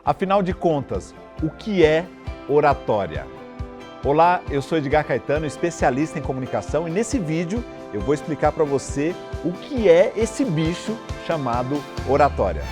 Afinal de contas, o que é oratória? Olá, eu sou Edgar Caetano, especialista em comunicação, e nesse vídeo eu vou explicar para você o que é esse bicho chamado oratória.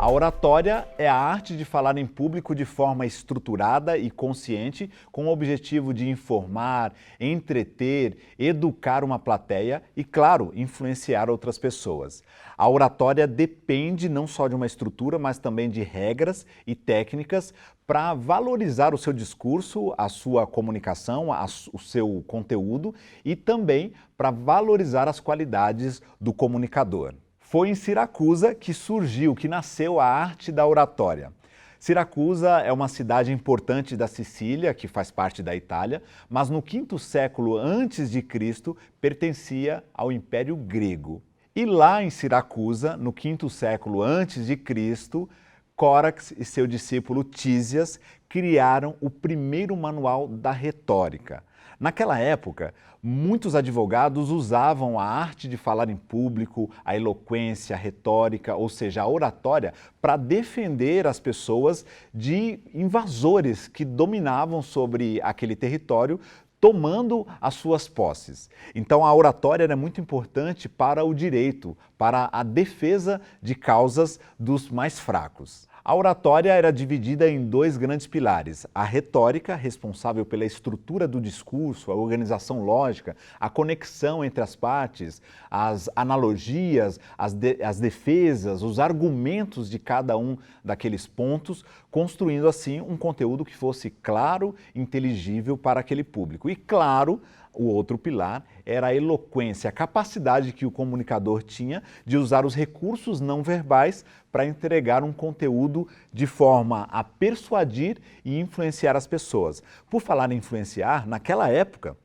A oratória é a arte de falar em público de forma estruturada e consciente, com o objetivo de informar, entreter, educar uma plateia e, claro, influenciar outras pessoas. A oratória depende não só de uma estrutura, mas também de regras e técnicas para valorizar o seu discurso, a sua comunicação, o seu conteúdo e também para valorizar as qualidades do comunicador. Foi em Siracusa que nasceu a arte da oratória. Siracusa é uma cidade importante da Sicília, que faz parte da Itália, mas no quinto século antes de Cristo pertencia ao Império Grego. E lá em Siracusa, no quinto século antes de Cristo, Córax e seu discípulo Tísias criaram o primeiro manual da retórica. Naquela época, muitos advogados usavam a arte de falar em público, a eloquência, a retórica, ou seja, a oratória, para defender as pessoas de invasores que dominavam sobre aquele território, tomando as suas posses. Então a oratória era muito importante para o direito, para a defesa de causas dos mais fracos. A oratória era dividida em dois grandes pilares: a retórica, responsável pela estrutura do discurso, a organização lógica, a conexão entre as partes, as analogias, as defesas, os argumentos de cada um daqueles pontos, construindo assim um conteúdo que fosse claro, inteligível para aquele público. E claro, o outro pilar era a eloquência, a capacidade que o comunicador tinha de usar os recursos não verbais para entregar um conteúdo de forma a persuadir e influenciar as pessoas. Por falar em influenciar, naquela época,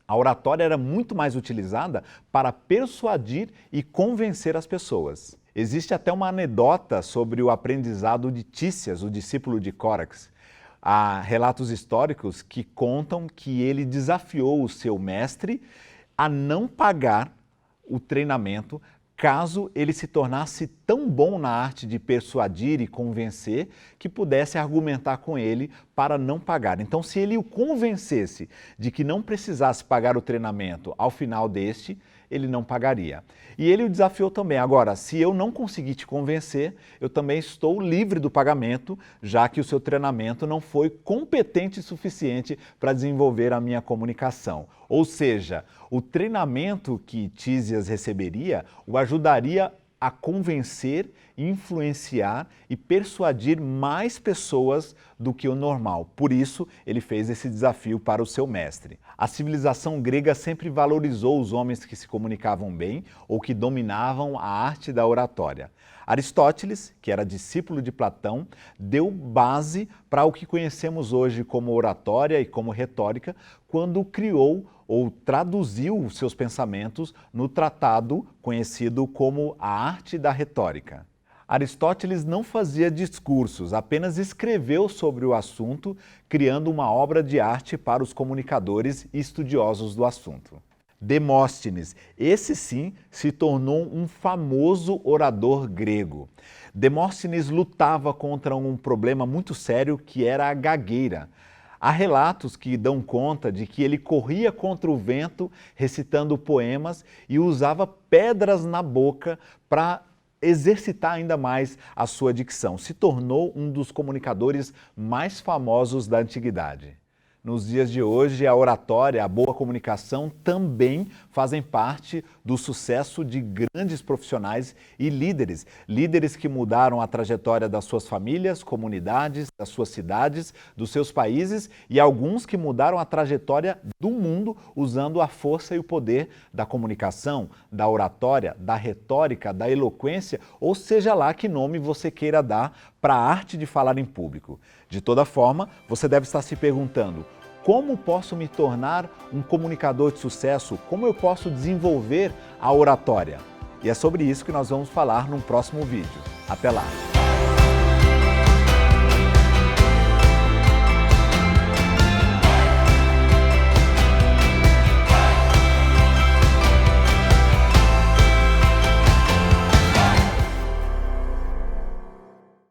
a oratória era muito mais utilizada para persuadir e convencer as pessoas. Existe até uma anedota sobre o aprendizado de Tísias, o discípulo de Córax. Há relatos históricos que contam que ele desafiou o seu mestre a não pagar o treinamento caso ele se tornasse tão bom na arte de persuadir e convencer que pudesse argumentar com ele para não pagar. Então, se ele o convencesse de que não precisasse pagar o treinamento ao final deste, ele não pagaria. E ele o desafiou também: agora, se eu não conseguir te convencer, eu também estou livre do pagamento, já que o seu treinamento não foi competente o suficiente para desenvolver a minha comunicação. Ou seja, o treinamento que Tísias receberia o ajudaria a convencer, influenciar e persuadir mais pessoas do que o normal. Por isso, ele fez esse desafio para o seu mestre. A civilização grega sempre valorizou os homens que se comunicavam bem ou que dominavam a arte da oratória. Aristóteles, que era discípulo de Platão, deu base para o que conhecemos hoje como oratória e como retórica, quando criou ou traduziu os seus pensamentos no tratado conhecido como a Arte da Retórica. Aristóteles não fazia discursos, apenas escreveu sobre o assunto, criando uma obra de arte para os comunicadores e estudiosos do assunto. Demóstenes, esse sim, se tornou um famoso orador grego. Demóstenes lutava contra um problema muito sério que era a gagueira. Há relatos que dão conta de que ele corria contra o vento recitando poemas e usava pedras na boca para exercitar ainda mais a sua dicção. Se tornou um dos comunicadores mais famosos da antiguidade. Nos dias de hoje, a oratória, a boa comunicação também fazem parte do sucesso de grandes profissionais e líderes. Líderes que mudaram a trajetória das suas famílias, comunidades, das suas cidades, dos seus países e alguns que mudaram a trajetória do mundo usando a força e o poder da comunicação, da oratória, da retórica, da eloquência, ou seja lá que nome você queira dar para a arte de falar em público. De toda forma, você deve estar se perguntando: como posso me tornar um comunicador de sucesso? Como eu posso desenvolver a oratória? E é sobre isso que nós vamos falar num próximo vídeo. Até lá!